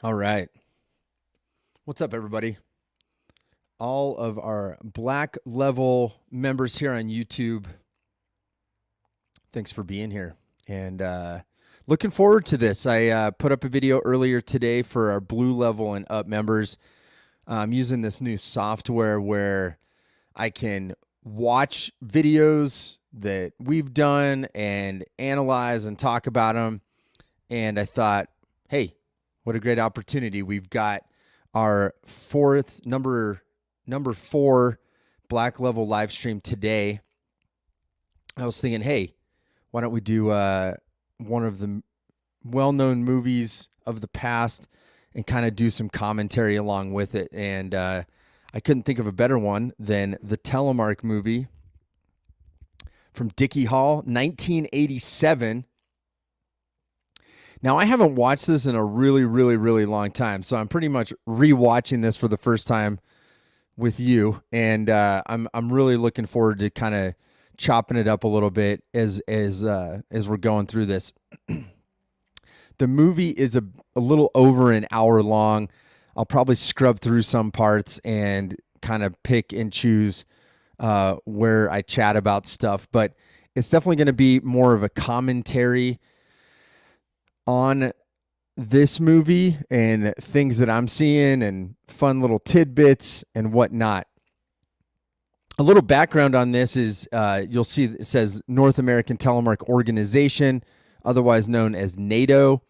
All right. What's up, everybody? All of our black level members here on YouTube, thanks for being here. And looking forward to this. I put up a video earlier today for our blue level and up members. I'm using this new software where I can watch videos that we've done and analyze and talk about them. And I thought, hey, what a great opportunity. We've got our number 4 black level live stream today. I was thinking, hey, why don't we do one of the well-known movies of the past and kind of do some commentary along with it. And I couldn't think of a better one than the Telemark movie from Dickie Hall, 1987. Now, I haven't watched this in a really, really, really long time, so I'm pretty much rewatching this for the first time with you, and I'm really looking forward to kind of chopping it up a little bit as we're going through this. The movie is a little over an hour long. I'll probably scrub through some parts and kind of pick and choose where I chat about stuff, but it's definitely going to be more of a commentary on this movie and things that I'm seeing and fun little tidbits and whatnot. A little background on this is you'll see it says North American Telemark Organization, otherwise known as NATO.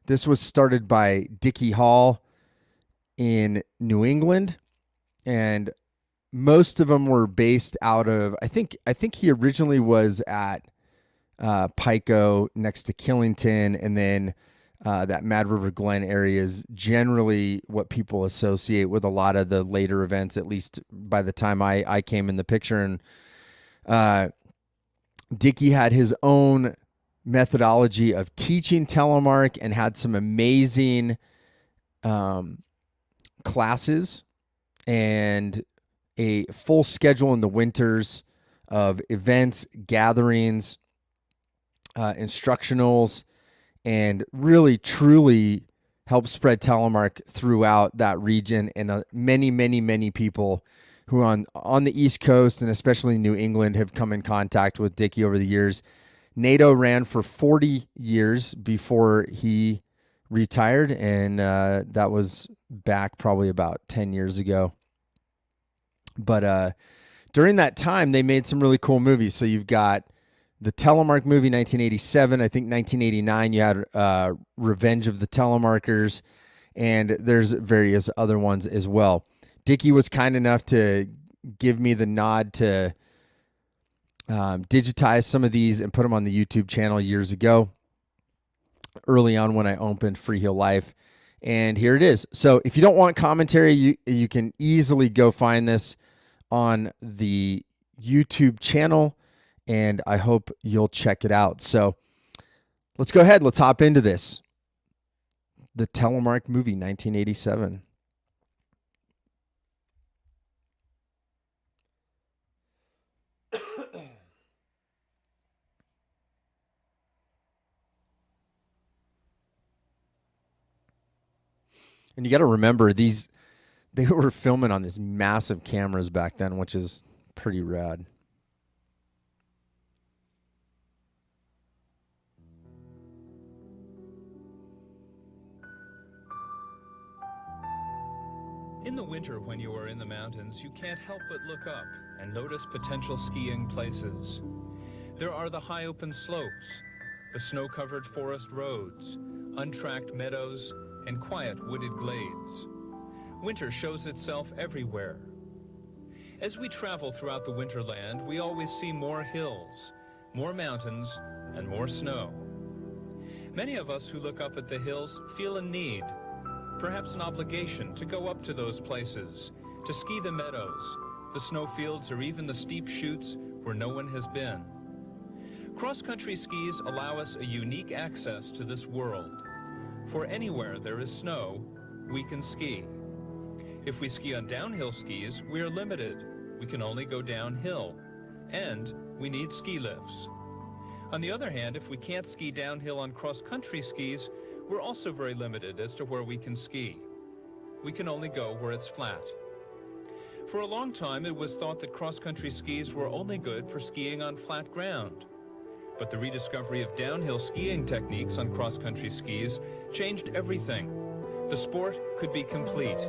This was started by Dickie Hall in New England, and most of them were based out of, I think he originally was at Pico next to Killington, and then that Mad River Glen area is generally what people associate with a lot of the later events, at least by the time I came in the picture. And Dickie had his own methodology of teaching telemark and had some amazing classes and a full schedule in the winters of events, gatherings, instructionals, and really truly help spread telemark throughout that region. And many people who on the East Coast and especially New England have come in contact with Dickie over the years. NATO ran for 40 years before he retired, and that was back probably about 10 years ago. But during that time, they made some really cool movies. So you've got the Telemark movie, 1987. I think 1989, you had Revenge of the Telemarkers, and there's various other ones as well. Dickie was kind enough to give me the nod to digitize some of these and put them on the YouTube channel years ago, early on when I opened Free Heel Life. And here it is. So if you don't want commentary, you can easily go find this on the YouTube channel, and I hope you'll check it out. So let's go ahead. Let's hop into this. The Telemark movie, 1987. And you got to remember, they were filming on these massive cameras back then, which is pretty rad. In the winter, when you are in the mountains, you can't help but look up and notice potential skiing places. There are the high open slopes, the snow-covered forest roads, untracked meadows, and quiet wooded glades. Winter shows itself everywhere. As we travel throughout the winterland, we always see more hills, more mountains, and more snow. Many of us who look up at the hills feel a need, perhaps an obligation, to go up to those places, to ski the meadows, the snowfields, or even the steep chutes where no one has been. Cross-country skis allow us a unique access to this world. For anywhere there is snow, we can ski. If we ski on downhill skis, we are limited. We can only go downhill, and we need ski lifts. On the other hand, if we can't ski downhill on cross-country skis, We're also very limited as to where we can ski. We can only go where it's flat. For a long time, it was thought that cross-country skis were only good for skiing on flat ground. But the rediscovery of downhill skiing techniques on cross-country skis changed everything. The sport could be complete.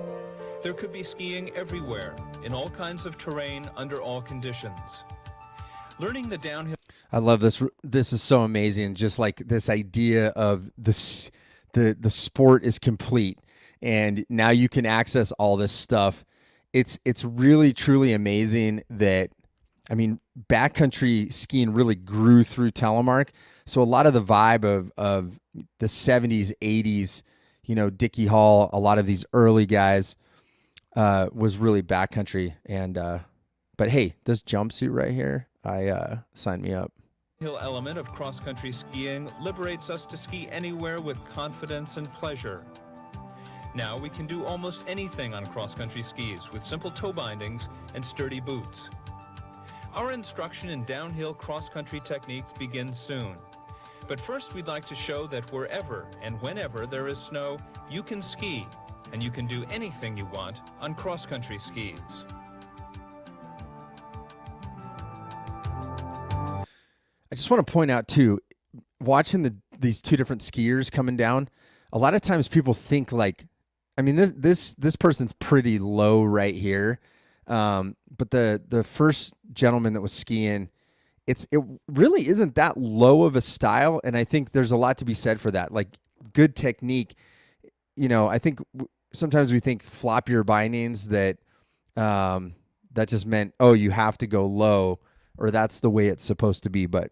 There could be skiing everywhere, in all kinds of terrain, under all conditions. Learning the downhill... I love this. This is so amazing. Just like this idea of the sport is complete, and now you can access all this stuff. It's really, truly amazing that, I mean, backcountry skiing really grew through Telemark. So a lot of the vibe of the 70s, 80s, you know, Dickie Hall, a lot of these early guys was really backcountry. And but hey, this jumpsuit right here, sign me up. Hill element of cross-country skiing liberates us to ski anywhere with confidence and pleasure. Now we can do almost anything on cross-country skis with simple toe bindings and sturdy boots. Our instruction in downhill cross-country techniques begins soon. But first we'd like to show that wherever and whenever there is snow, you can ski, and you can do anything you want on cross-country skis. I just want to point out too, watching these two different skiers coming down, a lot of times people think like, I mean, this person's pretty low right here, but the first gentleman that was skiing, it really isn't that low of a style, and I think there's a lot to be said for that. Like good technique, you know. I think sometimes we think flop your bindings that that just meant, oh, you have to go low, or that's the way it's supposed to be. But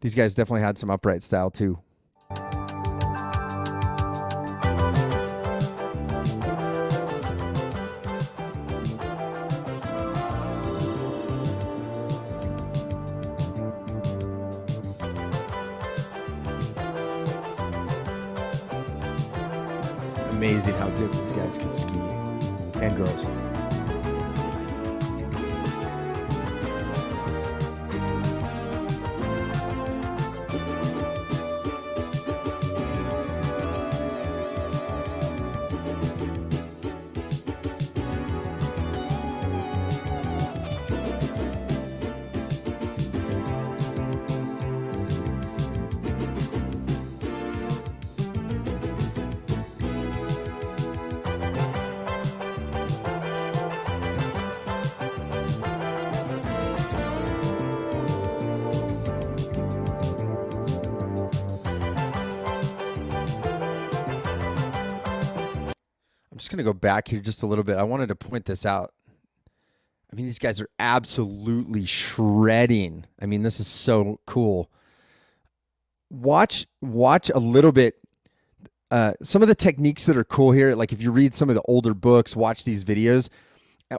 these guys definitely had some upright style too. Amazing how good these guys can ski, and girls. I'm just going to go back here just a little bit. I wanted to point this out. I mean, these guys are absolutely shredding. I mean, this is so cool. Watch a little bit. Some of the techniques that are cool here, like if you read some of the older books, watch these videos,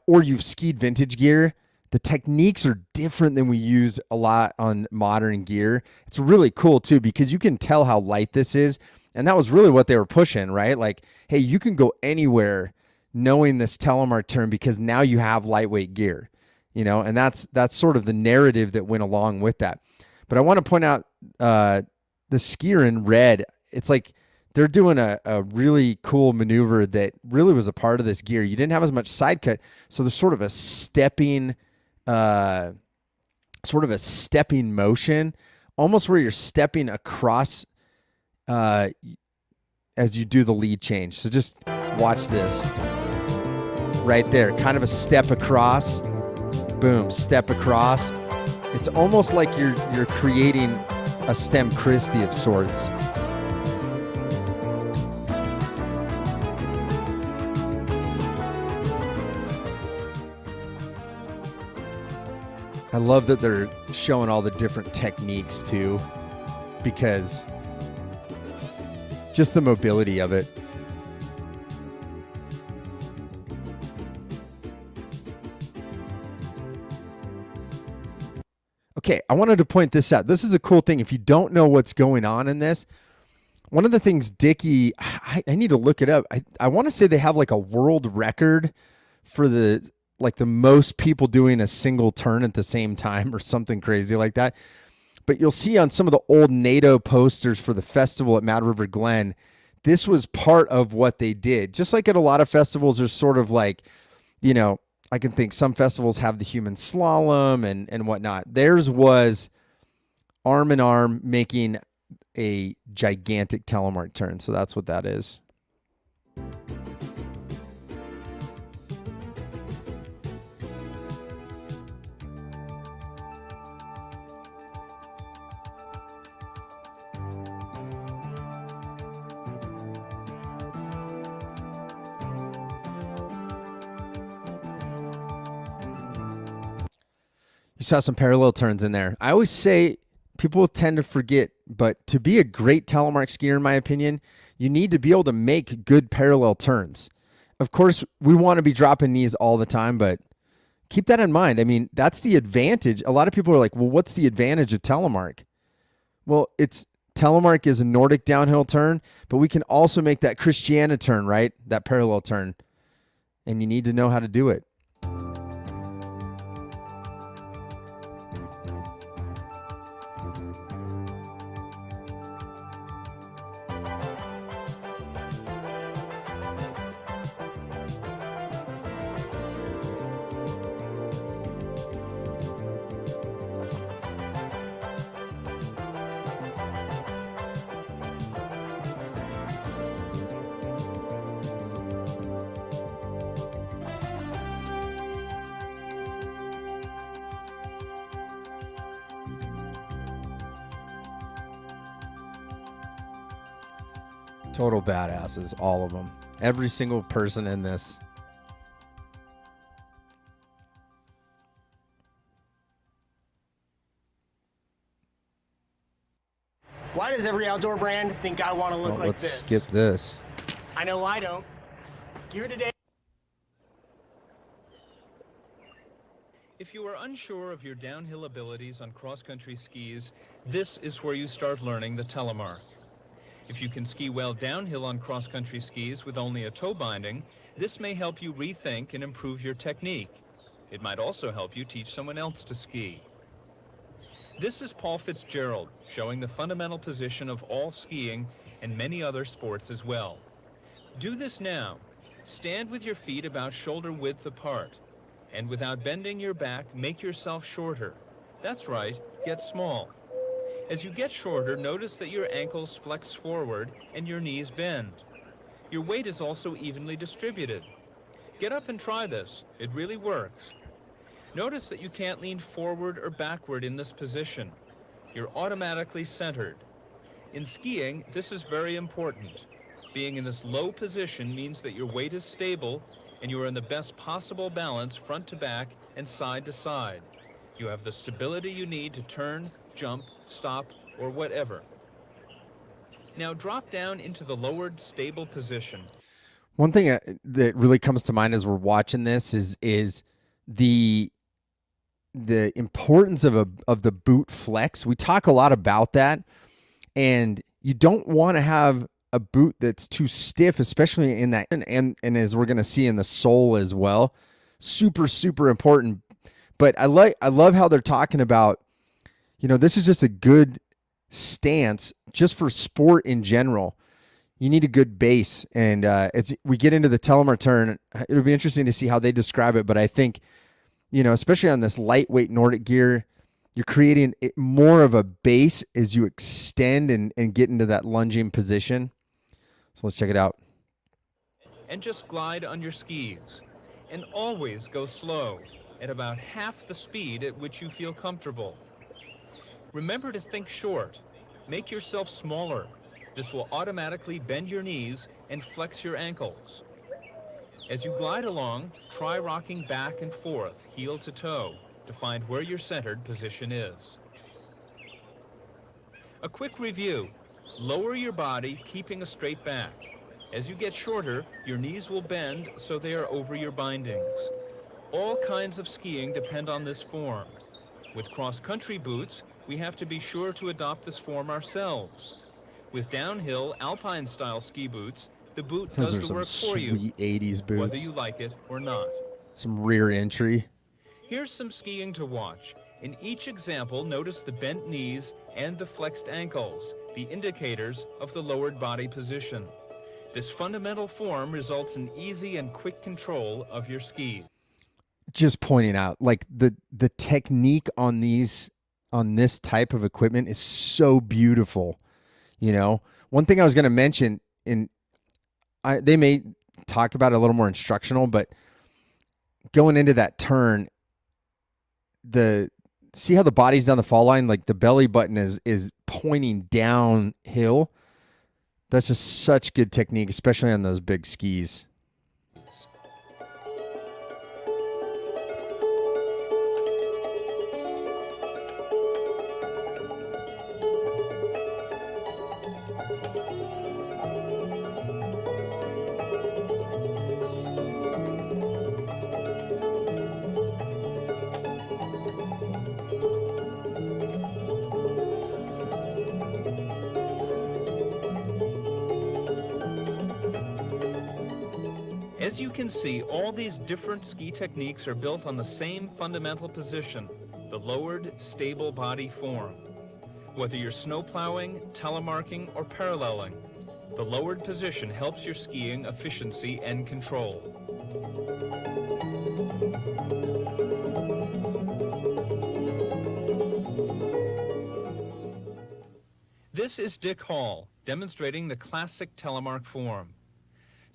or you've skied vintage gear, the techniques are different than we use a lot on modern gear. It's really cool too, because you can tell how light this is. And that was really what they were pushing, right? Like, hey, you can go anywhere knowing this Telemark term because now you have lightweight gear, you know, and that's sort of the narrative that went along with that. But I want to point out the skier in red. It's like they're doing a really cool maneuver that really was a part of this gear. You didn't have as much side cut, so there's sort of a stepping motion, almost where you're stepping across as you do the lead change. So just watch this right there, kind of a step across, boom, step across. It's almost like you're creating a stem Christie of sorts. I love that they're showing all the different techniques too, because just the mobility of it. Okay, I wanted to point this out. This is a cool thing. If you don't know what's going on in this, one of the things Dickie, I need to look it up. I want to say they have like a world record for the most people doing a single turn at the same time or something crazy like that. but you'll see on some of the old NATO posters for the festival at Mad River Glen, this was part of what they did. Just like at a lot of festivals, there's sort of like, you know, I can think some festivals have the human slalom and whatnot. Theirs was arm in arm making a gigantic telemark turn. So that's what that is. You saw some parallel turns in there. I always say people tend to forget, but to be a great telemark skier, in my opinion, you need to be able to make good parallel turns. Of course, we want to be dropping knees all the time, but keep that in mind. I mean, that's the advantage. A lot of people are like, well, what's the advantage of telemark? Well, telemark is a Nordic downhill turn, but we can also make that Christiana turn, right? That parallel turn. And you need to know how to do it. Total badasses, all of them. Every single person in this. Why does every outdoor brand think I want to look like this? Let's skip this. I know I don't. Gear today. If you are unsure of your downhill abilities on cross-country skis, this is where you start learning the Telemark. If you can ski well downhill on cross-country skis with only a toe binding, this may help you rethink and improve your technique. It might also help you teach someone else to ski. This is Paul Fitzgerald, showing the fundamental position of all skiing and many other sports as well. Do this now. Stand with your feet about shoulder width apart, and without bending your back, make yourself shorter. That's right, get small. As you get shorter, notice that your ankles flex forward and your knees bend. Your weight is also evenly distributed. Get up and try this. It really works. Notice that you can't lean forward or backward in this position. You're automatically centered. In skiing, this is very important. Being in this low position means that your weight is stable and you are in the best possible balance front to back and side to side. You have the stability you need to turn, jump, stop, or whatever. Now drop down into the lowered, stable position. One thing that really comes to mind as we're watching this is the importance of the boot flex. We talk a lot about that, and you don't want to have a boot that's too stiff, especially in that, and as we're going to see in the sole as well. Super, super important. But I love how they're talking about, you know, this is just a good stance just for sport in general. You need a good base. And as we get into the Telemark turn, it'll be interesting to see how they describe it. But I think, you know, especially on this lightweight Nordic gear, you're creating more of a base as you extend and get into that lunging position. So let's check it out. And just glide on your skis. And always go slow, at about half the speed at which you feel comfortable. Remember to think short. Make yourself smaller. This will automatically bend your knees and flex your ankles. As you glide along, try rocking back and forth, heel to toe, to find where your centered position is. A quick review. Lower your body, keeping a straight back. As you get shorter, your knees will bend so they are over your bindings. All kinds of skiing depend on this form. With cross-country boots, we have to be sure to adopt this form ourselves. With downhill, alpine-style ski boots, the boot does the work for you, sweet 80s boots. whether you like it or not. Some rear entry. Here's some skiing to watch. In each example, notice the bent knees and the flexed ankles, the indicators of the lowered body position. This fundamental form results in easy and quick control of your skis. Just pointing out, like the technique on this type of equipment is so beautiful. You know, one thing I was going to mention, they may talk about it a little more instructional, but going into that turn, see how the body's down the fall line, like the belly button is pointing downhill. That's just such good technique, especially on those big skis. As you can see, all these different ski techniques are built on the same fundamental position, the lowered, stable body form. Whether you're snow plowing, telemarking, or paralleling, the lowered position helps your skiing efficiency and control. This is Dick Hall, demonstrating the classic telemark form.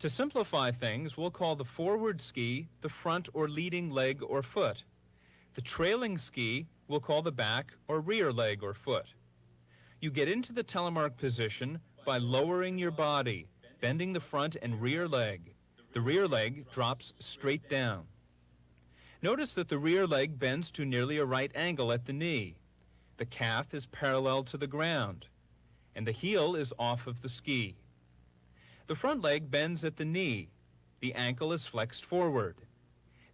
To simplify things, we'll call the forward ski the front or leading leg or foot. The trailing ski we'll call the back or rear leg or foot. You get into the telemark position by lowering your body, bending the front and rear leg. The rear leg drops straight down. Notice that the rear leg bends to nearly a right angle at the knee. The calf is parallel to the ground, and the heel is off of the ski. The front leg bends at the knee. The ankle is flexed forward.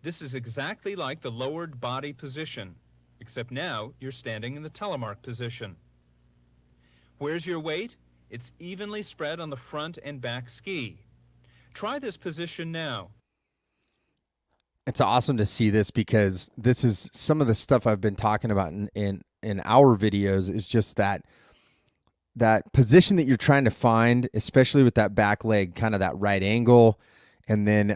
This is exactly like the lowered body position, except now you're standing in the telemark position. Where's your weight? It's evenly spread on the front and back ski. Try this position now. It's awesome to see this, because this is some of the stuff I've been talking about in our videos, is just that position that you're trying to find, especially with that back leg, kind of that right angle, and then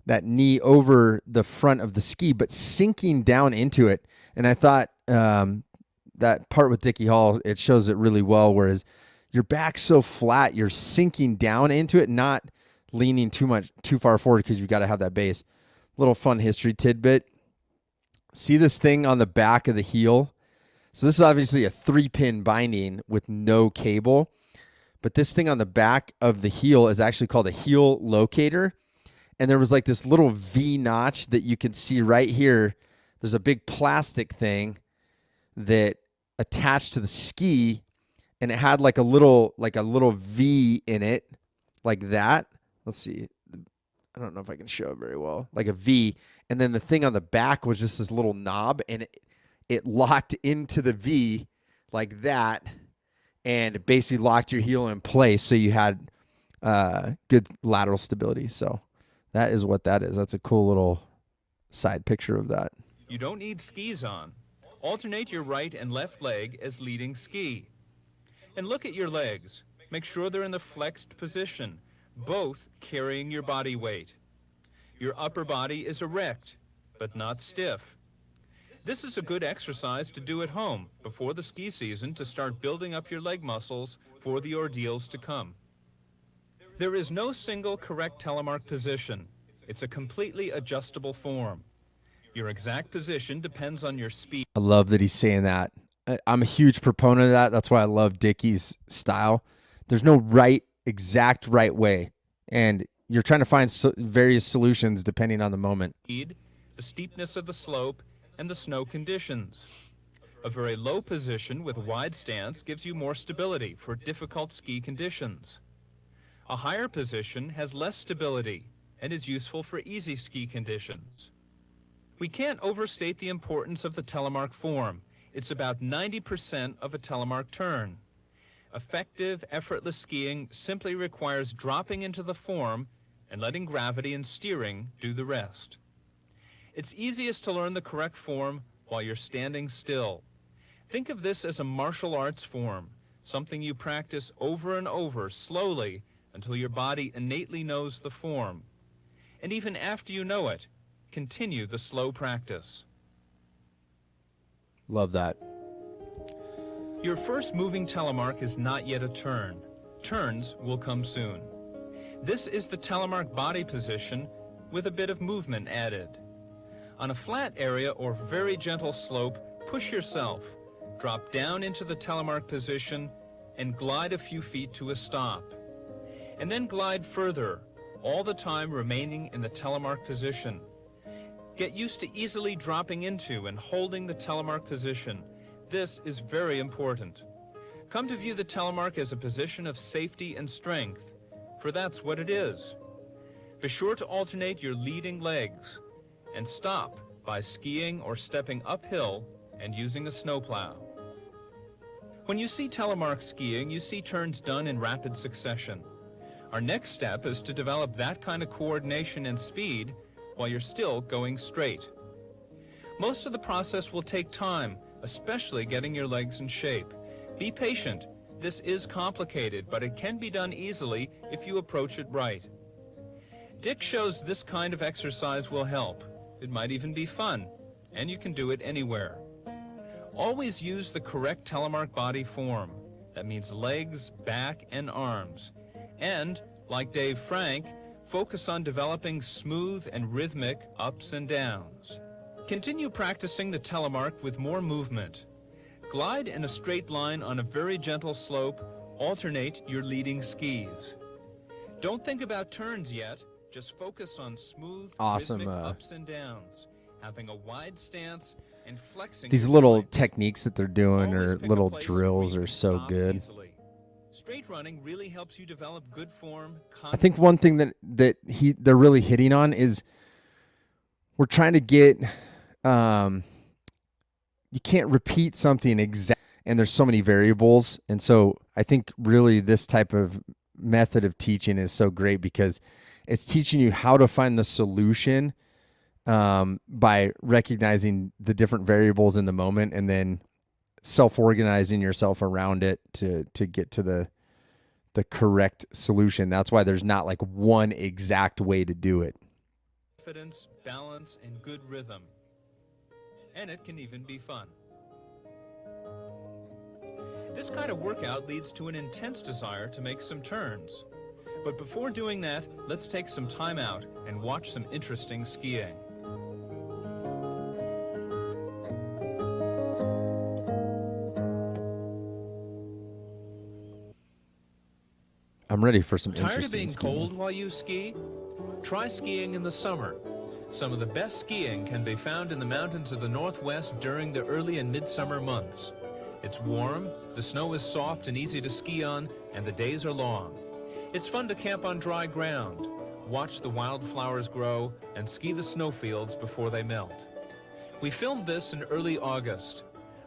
that knee over the front of the ski, but sinking down into it. And I thought that part with Dickie Hall, it shows it really well, whereas your back's so flat, you're sinking down into it, not leaning too far forward, because you've got to have that base. Little fun history tidbit. See this thing on the back of the heel? So this is obviously a 3-pin binding with no cable, but this thing on the back of the heel is actually called a heel locator. And there was like this little V notch that you can see right here. There's a big plastic thing that attached to the ski, and it had like a little V in it, like that. Let's see. I don't know if I can show it very well. Like a V. And then the thing on the back was just this little knob, and it locked into the V like that, and basically locked your heel in place, so you had good lateral stability. So that is what that is. That's a cool little side picture of that. You don't need skis on. Alternate your right and left leg as leading ski. And look at your legs. Make sure they're in the flexed position, both carrying your body weight. Your upper body is erect, but not stiff. This is a good exercise to do at home before the ski season, to start building up your leg muscles for the ordeals to come. There is no single correct telemark position. It's a completely adjustable form. Your exact position depends on your speed. I love that he's saying that. I'm a huge proponent of that. That's why I love Dickie's style. There's no exact right way, and you're trying to find various solutions depending on the moment. The steepness of the slope, and the snow conditions. A very low position with a wide stance gives you more stability for difficult ski conditions. A higher position has less stability and is useful for easy ski conditions. We can't overstate the importance of the telemark form. It's about 90% of a telemark turn. Effective, effortless skiing simply requires dropping into the form and letting gravity and steering do the rest. It's easiest to learn the correct form while you're standing still. Think of this as a martial arts form, something you practice over and over, slowly, until your body innately knows the form. And even after you know it, continue the slow practice. Love that. Your first moving telemark is not yet a turn. Turns will come soon. This is the telemark body position with a bit of movement added. On a flat area or very gentle slope, push yourself, drop down into the telemark position, and glide a few feet to a stop. And then glide further, all the time remaining in the telemark position. Get used to easily dropping into and holding the telemark position. This is very important. Come to view the telemark as a position of safety and strength, for that's what it is. Be sure to alternate your leading legs, and stop by skiing or stepping uphill and using a snowplow. When you see telemark skiing, you see turns done in rapid succession. Our next step is to develop that kind of coordination and speed while you're still going straight. Most of the process will take time, especially getting your legs in shape. Be patient. This is complicated, but it can be done easily if you approach it right. Dick shows this kind of exercise will help. It might even be fun, and you can do it anywhere. Always use the correct telemark body form. That means legs, back, and arms. And, like Dave Frank, focus on developing smooth and rhythmic ups and downs. Continue practicing the telemark with more movement. Glide in a straight line on a very gentle slope. Alternate your leading skis. Don't think about turns yet. Just focus on smooth, Awesome, rhythmic ups and downs, having a wide stance and flexing. These your little joints. techniques that they're doing, Always or pick a little place where drills, you are can so stop good. easily. Straight running really helps you develop good form. I think one thing that they're really hitting on is we're trying to get you can't repeat something exact, and there's so many variables, and so I think really this type of method of teaching is so great because it's teaching you how to find the solution by recognizing the different variables in the moment, and then self-organizing yourself around it to get to the correct solution. That's why there's not like one exact way to do it. Confidence, balance, and good rhythm. And it can even be fun. This kind of workout leads to an intense desire to make some turns. But before doing that, let's take some time out and watch some interesting skiing. I'm ready for some Tired of interesting being skiing. cold while you ski? Try skiing in the summer. Some of the best skiing can be found in the mountains of the Northwest during the early and midsummer months. It's warm, the snow is soft and easy to ski on, and the days are long. It's fun to camp on dry ground, watch the wildflowers grow, and ski the snowfields before they melt. We filmed this in early August.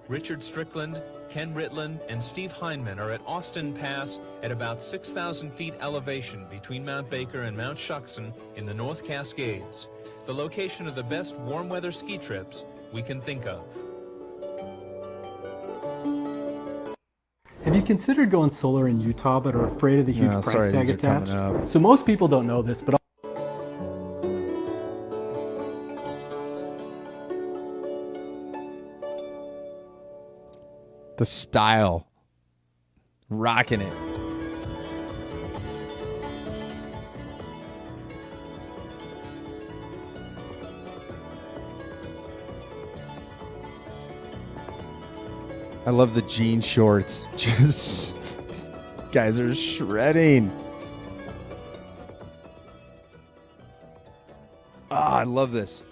Richard Strickland, Ken Ritland, and Steve Heineman are at Austin Pass at about 6,000 feet elevation between Mount Baker and Mount Shuckson in the North Cascades, the location of the best warm weather ski trips we can think of. Have you considered going solar in Utah but are afraid of the huge No, price sorry, tag these are coming attached? up. So most people don't know this, but The style, rocking it. I love the jean shorts. Just guys are shredding. Ah, I love this.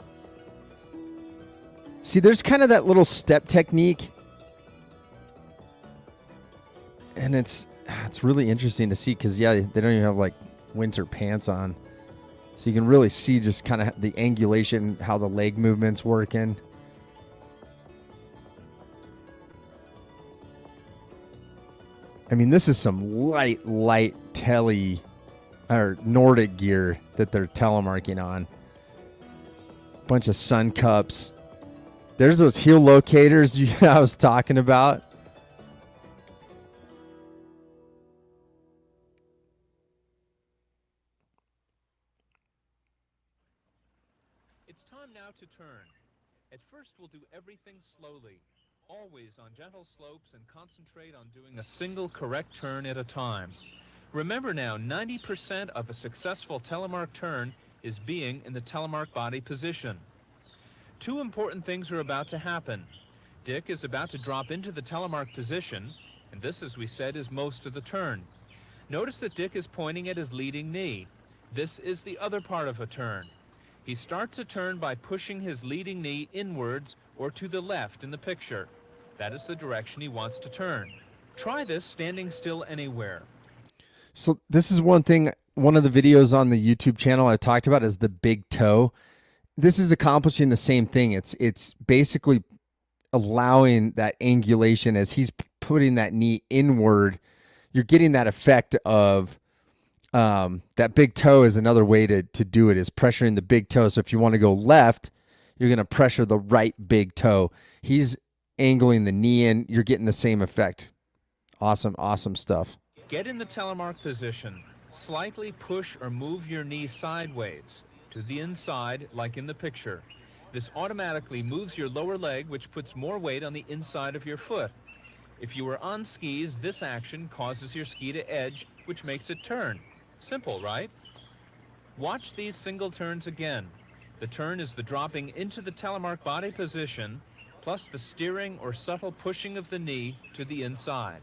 See, there's kind of that little step technique. And it's really interesting to see because, yeah, they don't even have like winter pants on. So you can really see just kind of the angulation, how the leg movement's working. I mean, this is some light tele or Nordic gear that they're telemarking on. Bunch of sun cups. There's those heel locators I was talking about. It's time now to turn. At first, we'll do everything slowly, always on gentle slopes, and concentrate on doing a single correct turn at a time. Remember now, 90% of a successful telemark turn is being in the telemark body position. Two important things are about to happen. Dick is about to drop into the telemark position, and this, as we said, is most of the turn. Notice that Dick is pointing at his leading knee. This is the other part of a turn. He starts a turn by pushing his leading knee inwards or to the left in the picture. That is the direction he wants to turn. Try this standing still anywhere. So this is one thing, one of the videos on the YouTube channel I talked about is the big toe. This is accomplishing the same thing. It's basically allowing that angulation as he's putting that knee inward. You're getting that effect of that big toe is another way to do it, is pressuring the big toe. So if you want to go left, you're going to pressure the right big toe. He's angling the knee in. You're getting the same effect. Awesome, awesome stuff. Get in the telemark position. Slightly push or move your knee sideways to the inside, like in the picture. This automatically moves your lower leg, which puts more weight on the inside of your foot. If you are on skis, this action causes your ski to edge, which makes it turn. Simple, right? Watch these single turns again. The turn is the dropping into the telemark body position, plus the steering or subtle pushing of the knee to the inside.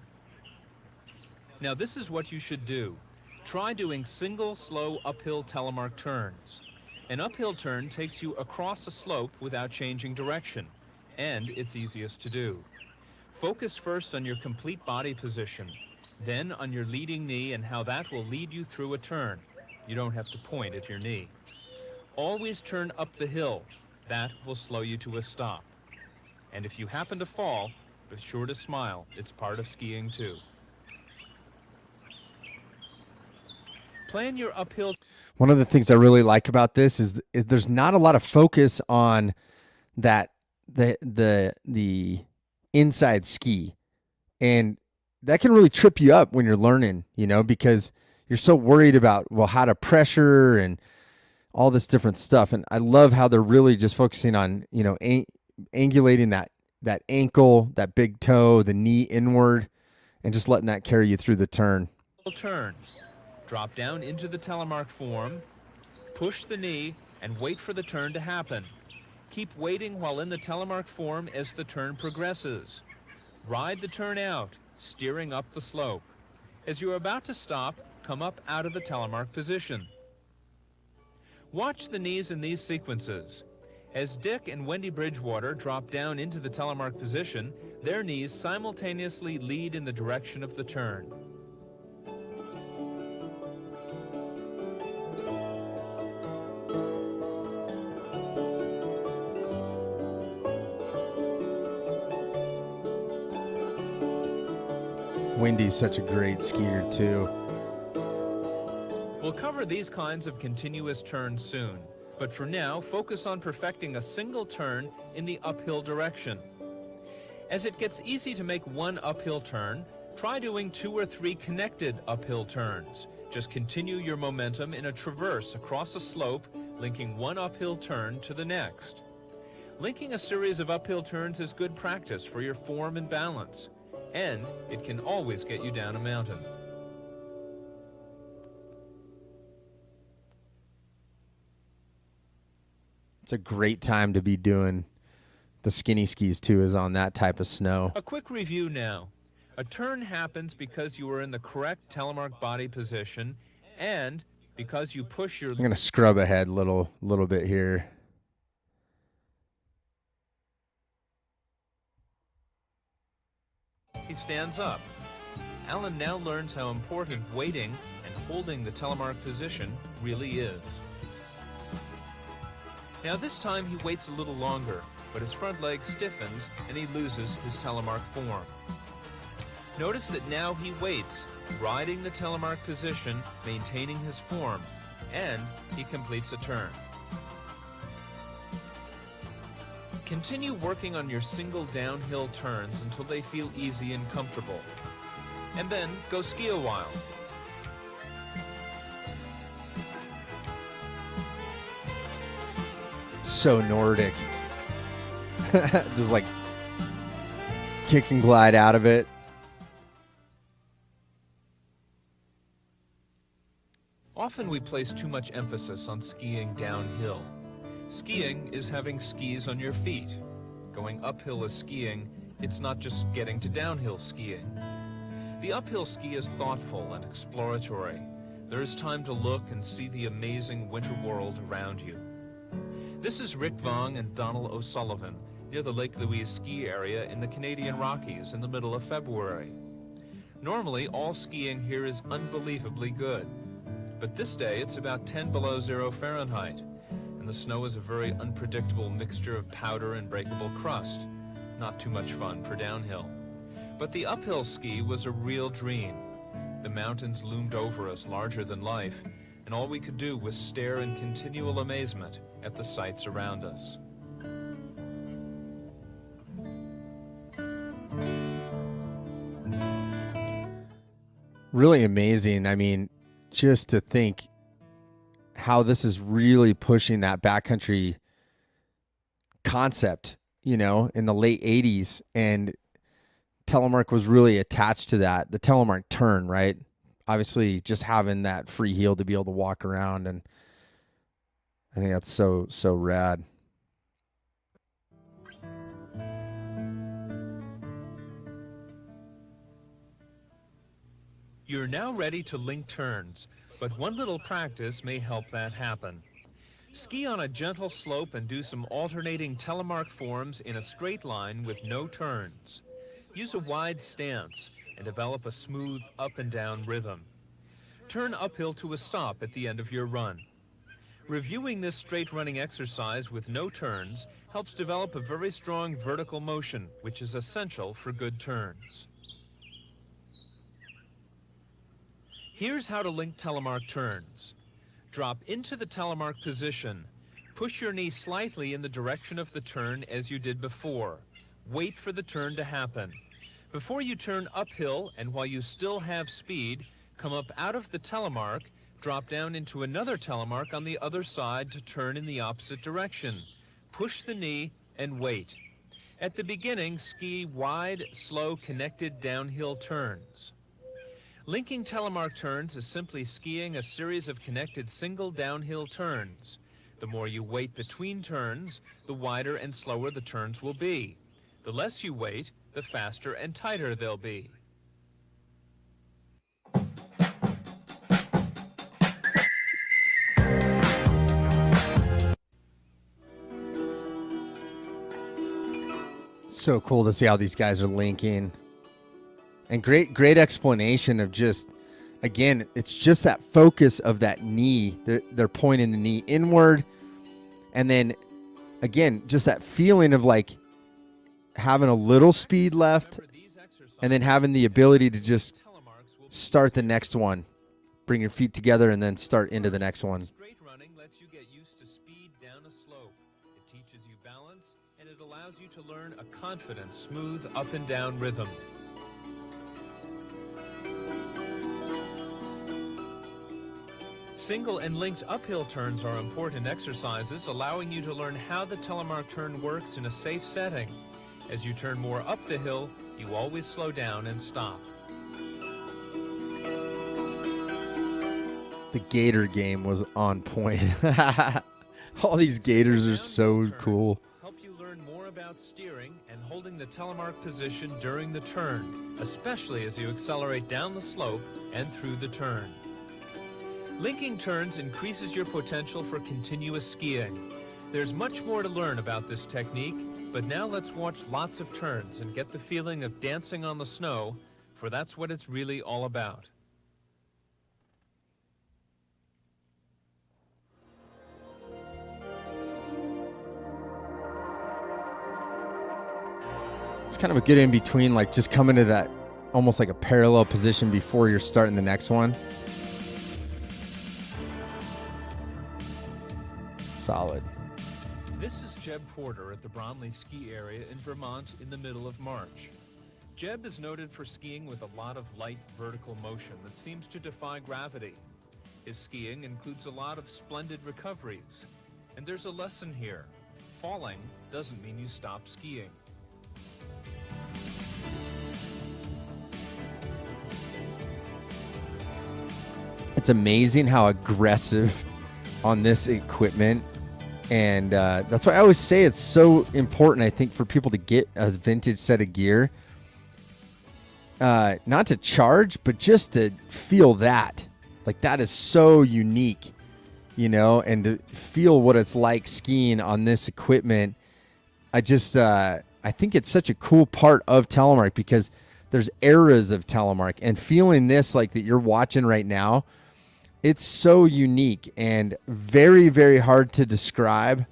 Now this is what you should do. Try doing single, slow uphill telemark turns. An uphill turn takes you across a slope without changing direction, and it's easiest to do. Focus first on your complete body position, then on your leading knee and how that will lead you through a turn. You don't have to point at your knee. Always turn up the hill. That will slow you to a stop. And if you happen to fall, be sure to smile. It's part of skiing too. Plan your uphill. One of the things I really like about this is there's not a lot of focus on that the inside ski, and that can really trip you up when you're learning, because you're so worried about how to pressure and all this different stuff. And I love how they're really just focusing on angulating that ankle, that big toe, the knee inward, and just letting that carry you through the turn. Turn. Drop down into the telemark form, push the knee, and wait for the turn to happen. Keep waiting while in the telemark form as the turn progresses. Ride the turn out, steering up the slope. As you're about to stop, come up out of the telemark position. Watch the knees in these sequences. As Dick and Wendy Bridgewater drop down into the telemark position, their knees simultaneously lead in the direction of the turn. Wendy's such a great skier too. We'll cover these kinds of continuous turns soon, but for now, focus on perfecting a single turn in the uphill direction. As it gets easy to make one uphill turn, try doing 2 or 3 connected uphill turns. Just continue your momentum in a traverse across a slope, linking one uphill turn to the next. Linking a series of uphill turns is good practice for your form and balance, and it can always get you down a mountain. It's a great time to be doing the skinny skis too, is on that type of snow. A quick review now. A turn happens because you are in the correct telemark body position and because you push your... I'm going to scrub ahead a little bit here. He stands up. Alan now learns how important waiting and holding the telemark position really is. Now this time he waits a little longer, but his front leg stiffens and he loses his telemark form. Notice that now he waits, riding the telemark position, maintaining his form, and he completes a turn. Continue working on your single downhill turns until they feel easy and comfortable. And then go ski a while. So Nordic. Just like kick and glide out of it. Often we place too much emphasis on skiing downhill. Skiing is having skis on your feet. Going uphill is skiing. It's not just getting to downhill skiing. The uphill ski is thoughtful and exploratory. There is time to look and see the amazing winter world around you. This is Rick Vong and Donald O'Sullivan near the Lake Louise ski area in the Canadian Rockies in the middle of February. Normally, all skiing here is unbelievably good. But this day, it's about 10 below 0 Fahrenheit, and the snow is a very unpredictable mixture of powder and breakable crust. Not too much fun for downhill. But the uphill ski was a real dream. The mountains loomed over us larger than life, and all we could do was stare in continual amazement at the sights around us. Really amazing. I mean, just to think how this is really pushing that backcountry concept, you know, in the late 80s. And Telemark was really attached to that. The Telemark turn, right? Obviously, just having that free heel to be able to walk around. And I think that's so rad. You're now ready to link turns, but one little practice may help that happen. Ski on a gentle slope and do some alternating telemark forms in a straight line with no turns. Use a wide stance and develop a smooth up and down rhythm. Turn uphill to a stop at the end of your run. Reviewing this straight running exercise with no turns helps develop a very strong vertical motion, which is essential for good turns. Here's how to link telemark turns. Drop into the telemark position. Push your knee slightly in the direction of the turn as you did before. Wait for the turn to happen. Before you turn uphill and while you still have speed, come up out of the telemark, drop down into another telemark on the other side to turn in the opposite direction. Push the knee and wait. At the beginning, ski wide, slow, connected downhill turns. Linking telemark turns is simply skiing a series of connected single downhill turns. The more you wait between turns, the wider and slower the turns will be. The less you wait, the faster and tighter they'll be. So cool to see how these guys are linking. And great explanation of just, again, it's just that focus of that knee. They're pointing the knee inward. And then, again, just that feeling of like having a little speed left and then having the ability to just start the next one. Bring your feet together and then start into the next one. Straight running lets you get used to speed down a slope. It teaches you balance and it allows you to learn a confident, smooth up and down rhythm. Single and linked uphill turns are important exercises, allowing you to learn how the telemark turn works in a safe setting. As you turn more up the hill, you always slow down and stop. The gator game was on point. All these gators are so cool. Help you learn more about steering and holding the telemark position during the turn, especially as you accelerate down the slope and through the turn. Linking turns increases your potential for continuous skiing. There's much more to learn about this technique, but now let's watch lots of turns and get the feeling of dancing on the snow, for that's what it's really all about. It's kind of a good in between, like just coming to that almost like a parallel position before you're starting the next one. Solid. This is Jeb Porter at the Bromley ski area in Vermont in the middle of March. Jeb is noted for skiing with a lot of light vertical motion that seems to defy gravity. His skiing includes a lot of splendid recoveries. And there's a lesson here. Falling doesn't mean you stop skiing. It's amazing how aggressive on this equipment. And that's why I always say it's so important, I think, for people to get a vintage set of gear. Not to charge, but just to feel that. Like, that is so unique, you know, and to feel what it's like skiing on this equipment. I think it's such a cool part of Telemark, because there's eras of Telemark, and feeling this like that you're watching right now, it's so unique and very, very hard to describe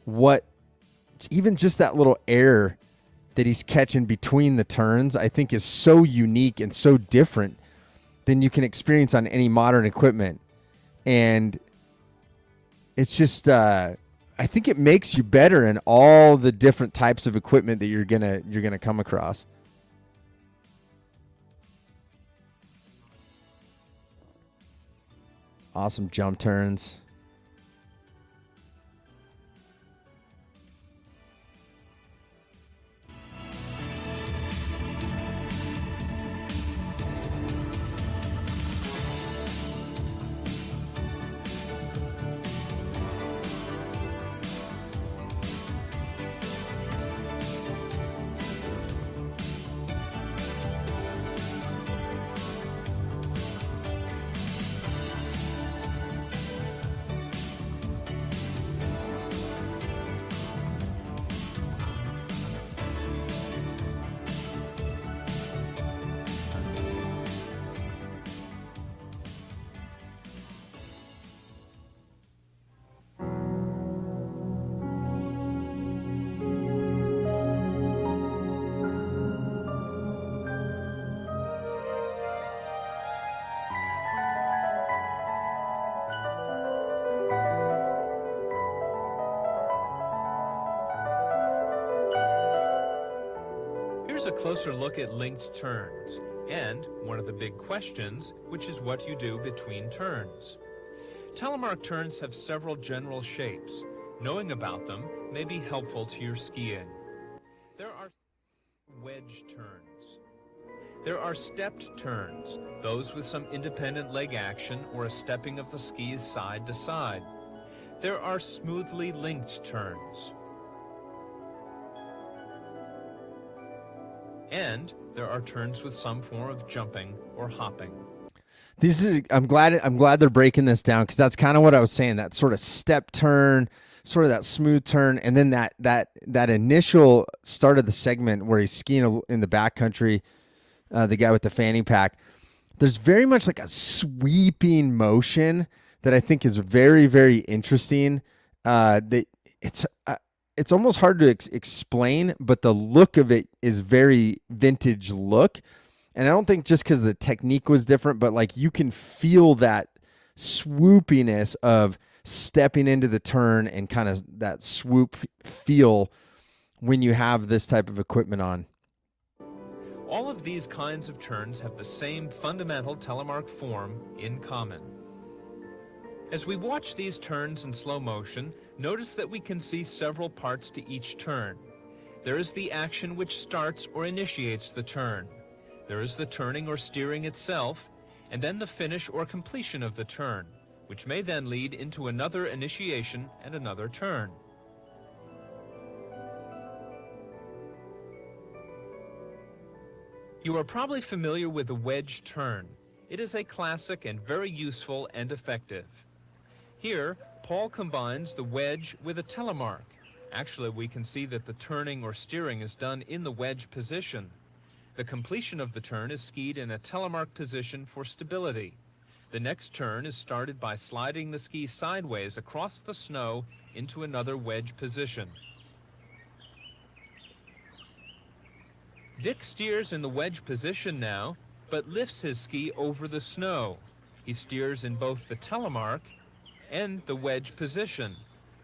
what even just that little air that he's catching between the turns, I think, is so unique and so different than you can experience on any modern equipment. And it's just, I think it makes you better in all the different types of equipment that you're gonna come across. Awesome jump turns. Here's a closer look at linked turns, and one of the big questions, which is what you do between turns. Telemark turns have several general shapes. Knowing about them may be helpful to your skiing. There are wedge turns. There are stepped turns, those with some independent leg action or a stepping of the skis side to side. There are smoothly linked turns. And there are turns with some form of jumping or hopping. I'm glad they're breaking this down, because that's kind of what I was saying. That sort of step turn, sort of that smooth turn, and then that initial start of the segment where he's skiing in the backcountry, the guy with the fanny pack. There's very much like a sweeping motion that I think is very, very interesting. That it's almost hard to explain, but the look of it is very vintage look. And I don't think just because the technique was different, but like you can feel that swoopiness of stepping into the turn and kind of that swoop feel when you have this type of equipment on. All of these kinds of turns have the same fundamental Telemark form in common. As we watch these turns in slow motion, notice that we can see several parts to each turn. There is the action which starts or initiates the turn. There is the turning or steering itself, and then the finish or completion of the turn, which may then lead into another initiation and another turn. You are probably familiar with the wedge turn. It is a classic and very useful and effective. Here, Paul combines the wedge with a telemark. Actually, we can see that the turning or steering is done in the wedge position. The completion of the turn is skied in a telemark position for stability. The next turn is started by sliding the ski sideways across the snow into another wedge position. Dick steers in the wedge position now, but lifts his ski over the snow. He steers in both the telemark and the wedge position.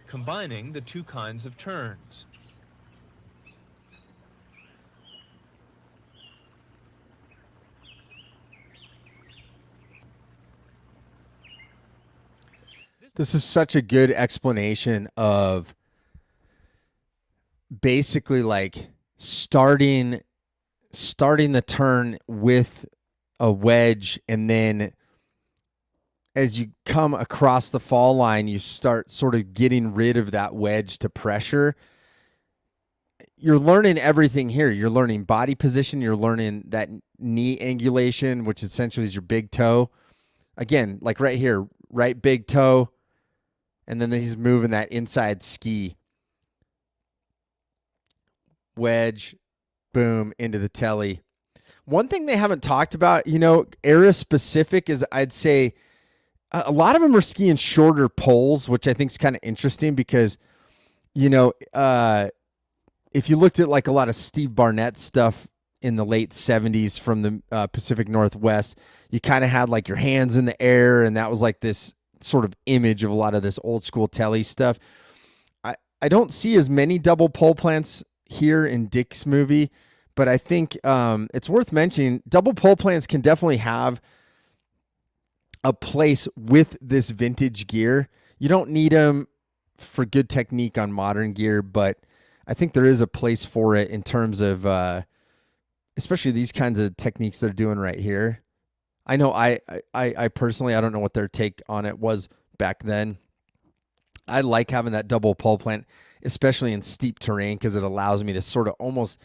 combining the two kinds of turns. This is such a good explanation of basically like starting the turn with a wedge, and then as you come across the fall line, you start sort of getting rid of that wedge to pressure. You're learning everything here. You're learning body position. You're learning that knee angulation, which essentially is your big toe. Again, like right here, right big toe. And then he's moving that inside ski. Wedge, boom, into the telly. One thing they haven't talked about, era specific, is I'd say a lot of them are skiing shorter poles, which I think is kind of interesting because, if you looked at like a lot of Steve Barnett stuff in the late 70s from the Pacific Northwest, you kind of had like your hands in the air, and that was like this sort of image of a lot of this old school telly stuff. I don't see as many double pole plants here in Dick's movie, but I think it's worth mentioning double pole plants can definitely have a place with this vintage gear. You don't need them for good technique on modern gear, but I think there is a place for it in terms of especially these kinds of techniques they're doing right here. I know I personally, I don't know what their take on it was back then. I like having that double pole plant, especially in steep terrain, because it allows me to sort of almost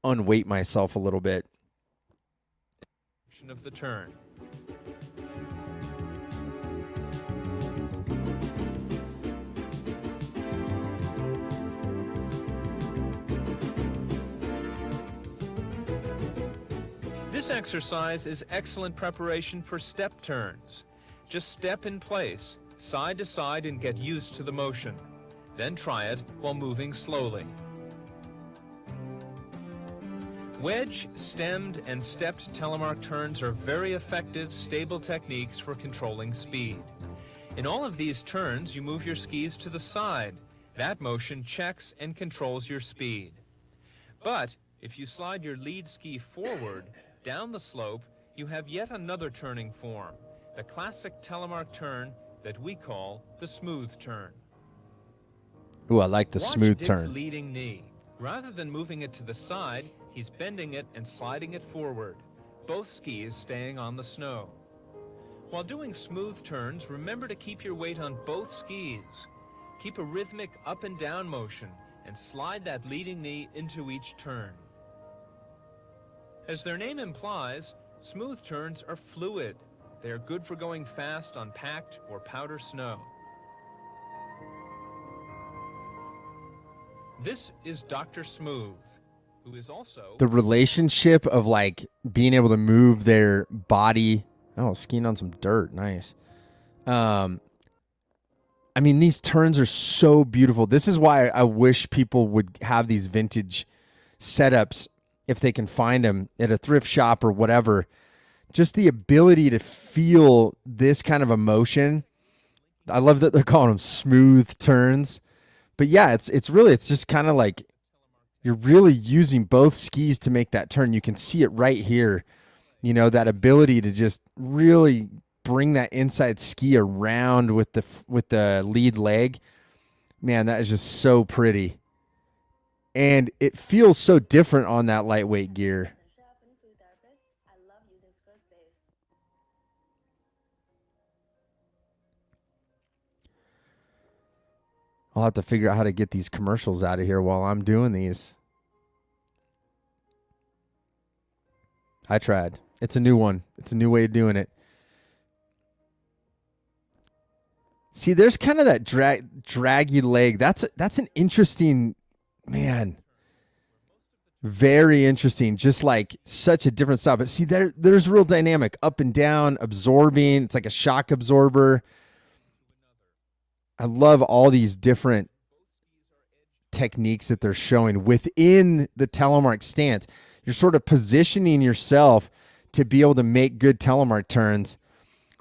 unweight myself a little bit. Of the turn. This exercise is excellent preparation for step turns. Just step in place, side to side, and get used to the motion. Then try it while moving slowly. Wedge, stemmed, and stepped telemark turns are very effective, stable techniques for controlling speed. In all of these turns, you move your skis to the side. That motion checks and controls your speed. But if you slide your lead ski forward, down the slope, you have yet another turning form, the classic telemark turn that we call the smooth turn. Ooh, I like the smooth Dick's turn. Leading knee. Rather than moving it to the side, he's bending it and sliding it forward, both skis staying on the snow. While doing smooth turns, remember to keep your weight on both skis. Keep a rhythmic up and down motion and slide that leading knee into each turn. As their name implies, smooth turns are fluid. They are good for going fast on packed or powder snow. This is Dr. Smooth, who is also The relationship of like being able to move their body. Oh, skiing on some dirt. Nice. I mean, these turns are so beautiful. This is why I wish people would have these vintage setups if they can find them at a thrift shop or whatever. Just the ability to feel this kind of emotion. I love that they're calling them smooth turns. But yeah, it's just kind of like you're really using both skis to make that turn. You can see it right here. That ability to just really bring that inside ski around with the lead leg. Man, that is just so pretty. And it feels so different on that lightweight gear. I'll have to figure out how to get these commercials out of here while I'm doing these. I tried. It's a new one. It's a new way of doing it. See, there's kind of that draggy leg. That's an interesting, man. Very interesting. Just like such a different style. But see, there's real dynamic. Up and down, absorbing. It's like a shock absorber. I love all these different techniques that they're showing within the telemark stance. You're sort of positioning yourself to be able to make good telemark turns.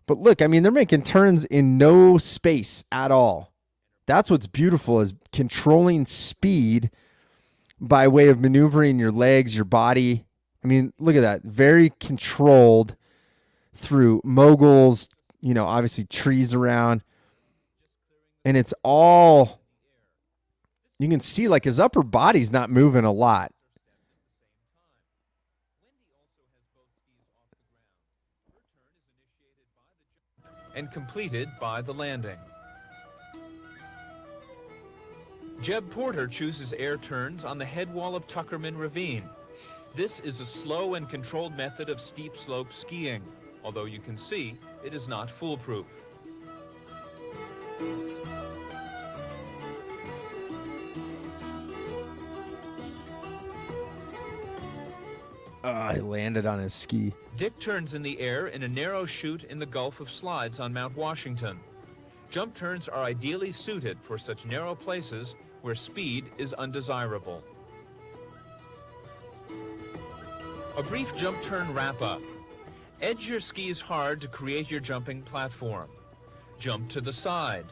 But look, I mean, they're making turns in no space at all. That's what's beautiful, is controlling speed by way of maneuvering your legs, your body. I mean, look at that. Very controlled through moguls, obviously trees around. And it's all, you can see like his upper body's not moving a lot. And completed by the landing. Jeb Porter chooses air turns on the head wall of Tuckerman Ravine. This is a slow and controlled method of steep slope skiing, although you can see it is not foolproof. He landed on his ski. Dick turns in the air in a narrow chute in the Gulf of Slides on Mount Washington. Jump turns are ideally suited for such narrow places where speed is undesirable. A brief jump turn wrap-up. Edge your skis hard to create your jumping platform. Jump to the side.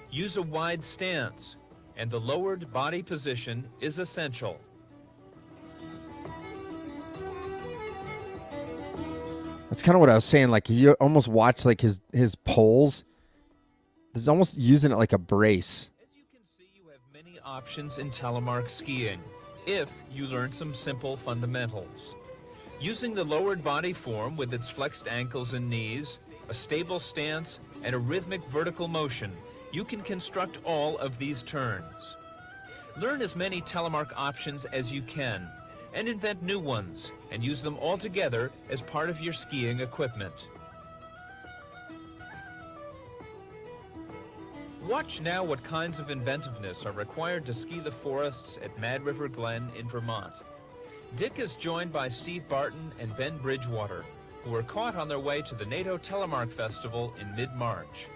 Use a wide stance, and the lowered body position is essential. That's kind of what I was saying. Like, you almost watch like his poles. He's almost using it like a brace. As you can see, you have many options in telemark skiing, if you learn some simple fundamentals. Using the lowered body form with its flexed ankles and knees, a stable stance, and a rhythmic vertical motion, you can construct all of these turns. Learn as many telemark options as you can, and invent new ones, and use them all together as part of your skiing equipment. Watch now what kinds of inventiveness are required to ski the forests at Mad River Glen in Vermont. Dick is joined by Steve Barton and Ben Bridgewater, who were caught on their way to the NATO Telemark Festival in mid-March.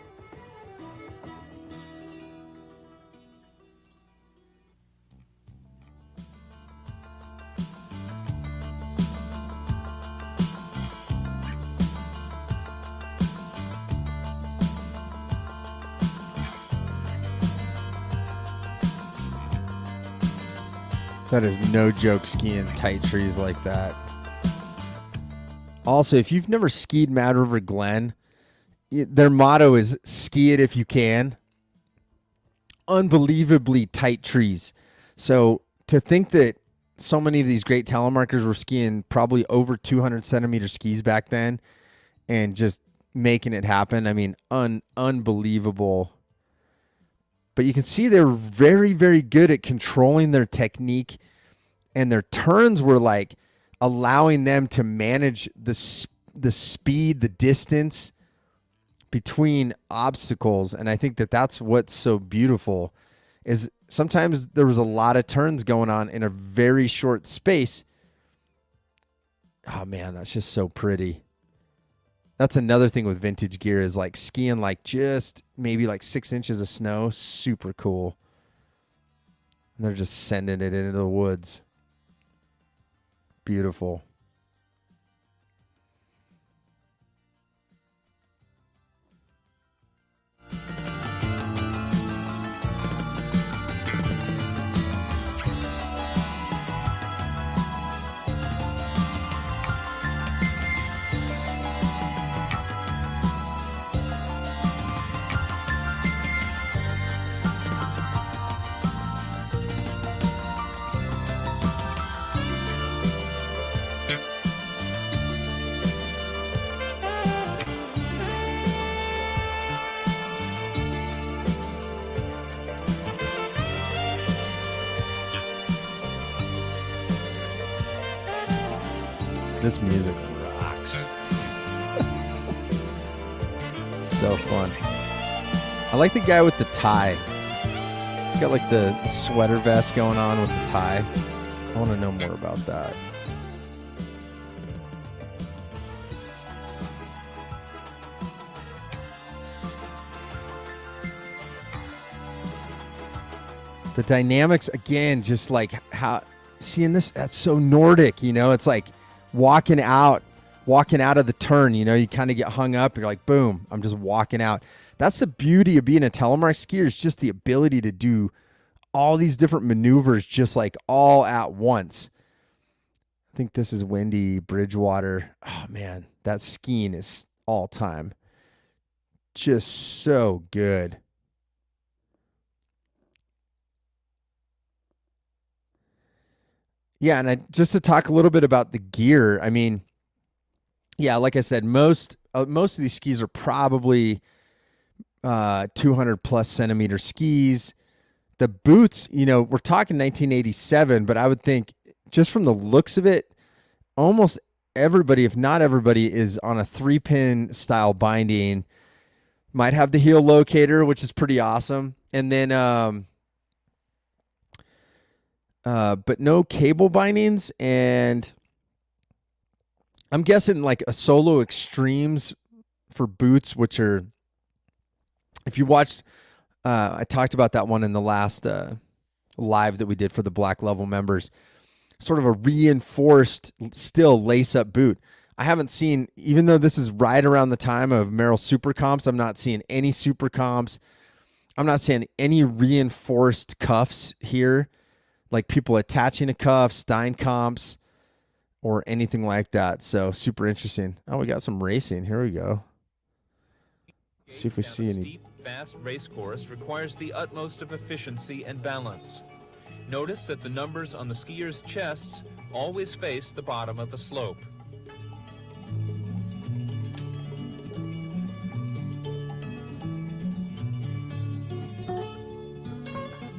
That is no joke, skiing tight trees like that. Also, if you've never skied Mad River Glen, their motto is ski it if you can. Unbelievably tight trees. So to think that so many of these great telemarkers were skiing probably over 200 centimeter skis back then and just making it happen. I mean, unbelievable. But you can see they're very, very good at controlling their technique, and their turns were like allowing them to manage the speed, the distance between obstacles. And I think that that's what's so beautiful, is sometimes there was a lot of turns going on in a very short space. Oh man, that's just so pretty. That's another thing with vintage gear, is like skiing like just maybe like 6 inches of snow. Super cool. And they're just sending it into the woods. Beautiful. This music rocks. So fun. I like the guy with the tie. He's got like the sweater vest going on with the tie. I want to know more about that. The dynamics, again, just like how seeing this, that's so Nordic, it's like walking out of the turn, you kind of get hung up. You're like, boom, I'm just walking out. That's the beauty of being a telemark skier, is just the ability to do all these different maneuvers just like all at once. I think this is Windy Bridgewater. Oh man, that skiing is all time. Just so good. Yeah, and just to talk a little bit about the gear, I mean, yeah, like I said, most of these skis are probably 200 plus centimeter skis. The boots, you know, we're talking 1987, but I would think just from the looks of it, almost everybody, if not everybody, is on a 3-pin style binding. Might have the heel locator, which is pretty awesome. And then, but no cable bindings. And I'm guessing like a Solo Extremes for boots, which are, if you watched, I talked about that one in the last live that we did for the Black Level members, sort of a reinforced, still lace-up boot. I haven't seen, even though this is right around the time of Merrell Super Comps, I'm not seeing any Super Comps. I'm not seeing any reinforced cuffs here, like people attaching a cuff, Stein comps, or anything like that. So super interesting. Oh, we got some racing. Here we go. Let's see if we see any. Steep, fast race course requires the utmost of efficiency and balance. Notice that the numbers on the skiers' chests always face the bottom of the slope.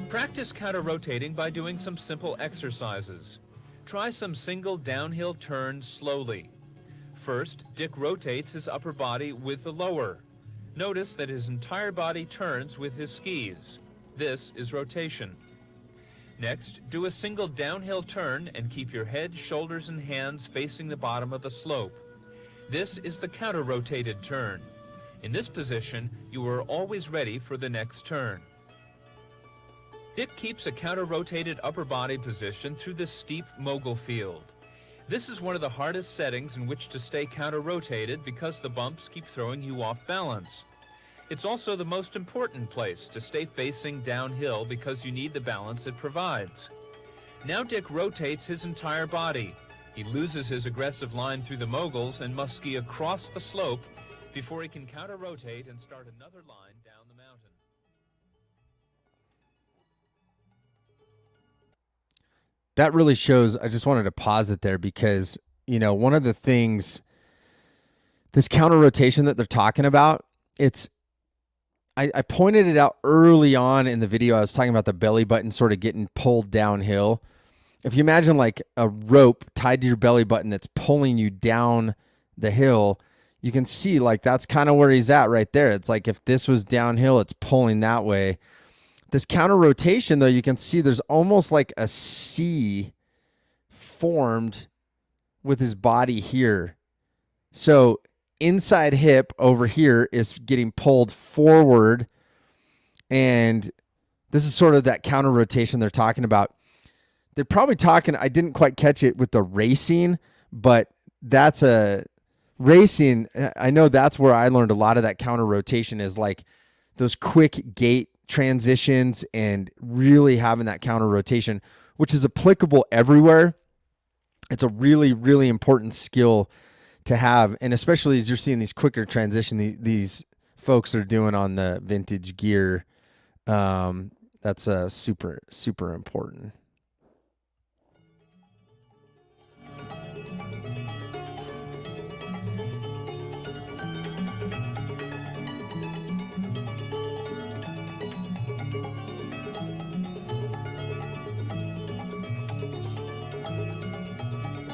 Practice counter-rotating by doing some simple exercises. Try some single downhill turns slowly. First, Dick rotates his upper body with the lower. Notice that his entire body turns with his skis. This is rotation. Next, do a single downhill turn and keep your head, shoulders, and hands facing the bottom of the slope. This is the counter-rotated turn. In this position, you are always ready for the next turn. Dick keeps a counter-rotated upper body position through the steep mogul field. This is one of the hardest settings in which to stay counter-rotated because the bumps keep throwing you off balance. It's also the most important place to stay facing downhill because you need the balance it provides. Now Dick rotates his entire body. He loses his aggressive line through the moguls and must ski across the slope before he can counter-rotate and start another line down the mountain. That really shows. I just wanted to pause it there because, you know, one of the things, this counter rotation that they're talking about, I pointed it out early on in the video. I was talking about the belly button sort of getting pulled downhill. If you imagine like a rope tied to your belly button that's pulling you down the hill, you can see like that's kind of where he's at right there. It's like if this was downhill, it's pulling that way. This counter rotation, though, you can see there's almost like a C formed with his body here. So inside hip over here is getting pulled forward. And this is sort of that counter rotation they're talking about. They're probably talking, I didn't quite catch it with the racing, but that's a racing. I know that's where I learned a lot of that counter rotation is like those quick gate transitions and really having that counter rotation, which is applicable everywhere. It's a really, really important skill to have. And especially as you're seeing these quicker transition, these folks are doing on the vintage gear. That's super, super important.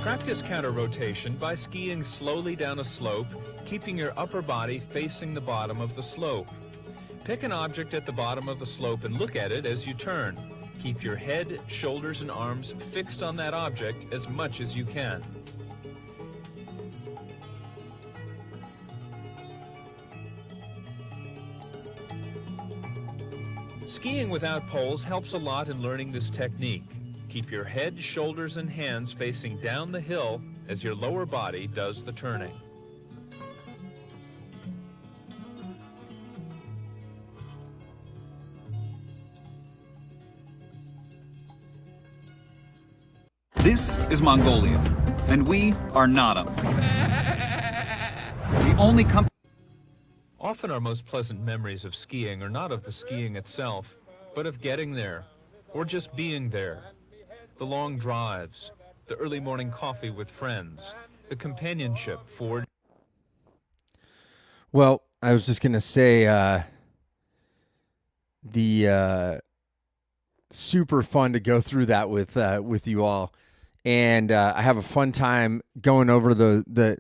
Practice counter-rotation by skiing slowly down a slope, keeping your upper body facing the bottom of the slope. Pick an object at the bottom of the slope and look at it as you turn. Keep your head, shoulders, and arms fixed on that object as much as you can. Skiing without poles helps a lot in learning this technique. Keep your head, shoulders, and hands facing down the hill as your lower body does the turning. This is Mongolia, and we are not them. The only company. Often our most pleasant memories of skiing are not of the skiing itself, but of getting there, or just being there. The long drives, the early morning coffee with friends, the companionship for... Well, I was just gonna say the super fun to go through that with you all, and I have a fun time going over the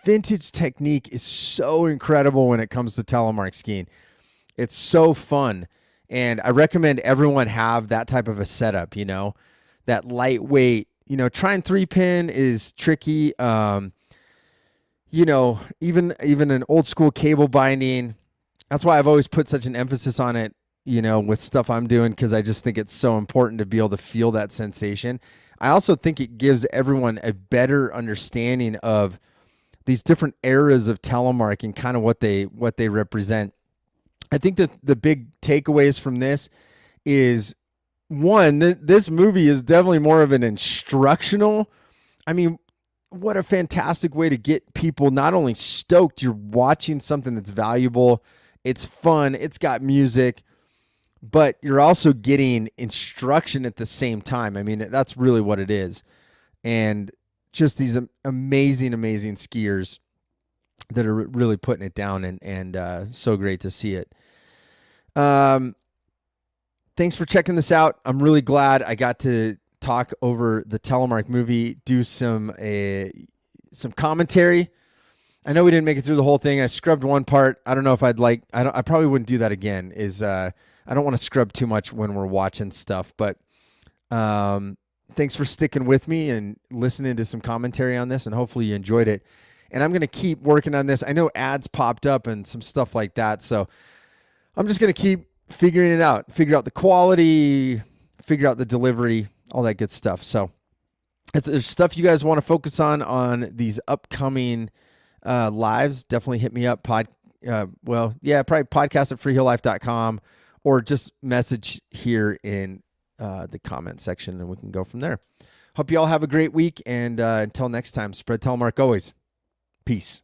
vintage technique is so incredible when it comes to telemark skiing. It's so fun, and I recommend everyone have that type of a setup. You know, that lightweight. You know, trying 3-pin is tricky. You know, even an old school cable binding. That's why I've always put such an emphasis on it, you know, with stuff I'm doing, because I just think it's so important to be able to feel that sensation. I also think it gives everyone a better understanding of these different eras of telemark and kind of what they represent. I think that the big takeaways from this is, one, this movie is definitely more of an instructional. I mean, what a fantastic way to get people not only stoked, you're watching something that's valuable, it's fun, it's got music, but you're also getting instruction at the same time. I mean, that's really what it is. And just these amazing, amazing skiers that are really putting it down, and so great to see it. Thanks for checking this out. I'm really glad I got to talk over the Telemark movie, do some commentary. I know we didn't make it through the whole thing. I scrubbed one part. I don't know if I probably wouldn't do that again. I don't want to scrub too much when we're watching stuff, but thanks for sticking with me and listening to some commentary on this, and hopefully you enjoyed it. And I'm going to keep working on this. I know ads popped up and some stuff like that, so I'm just going to keep figuring it out, figure out the quality, figure out the delivery, all that good stuff. So there's stuff you guys want to focus on these upcoming lives. Definitely hit me up. Probably podcast@freehilllife.com, or just message here in the comment section, and we can go from there. Hope you all have a great week, and until next time, spread telemark always. Peace.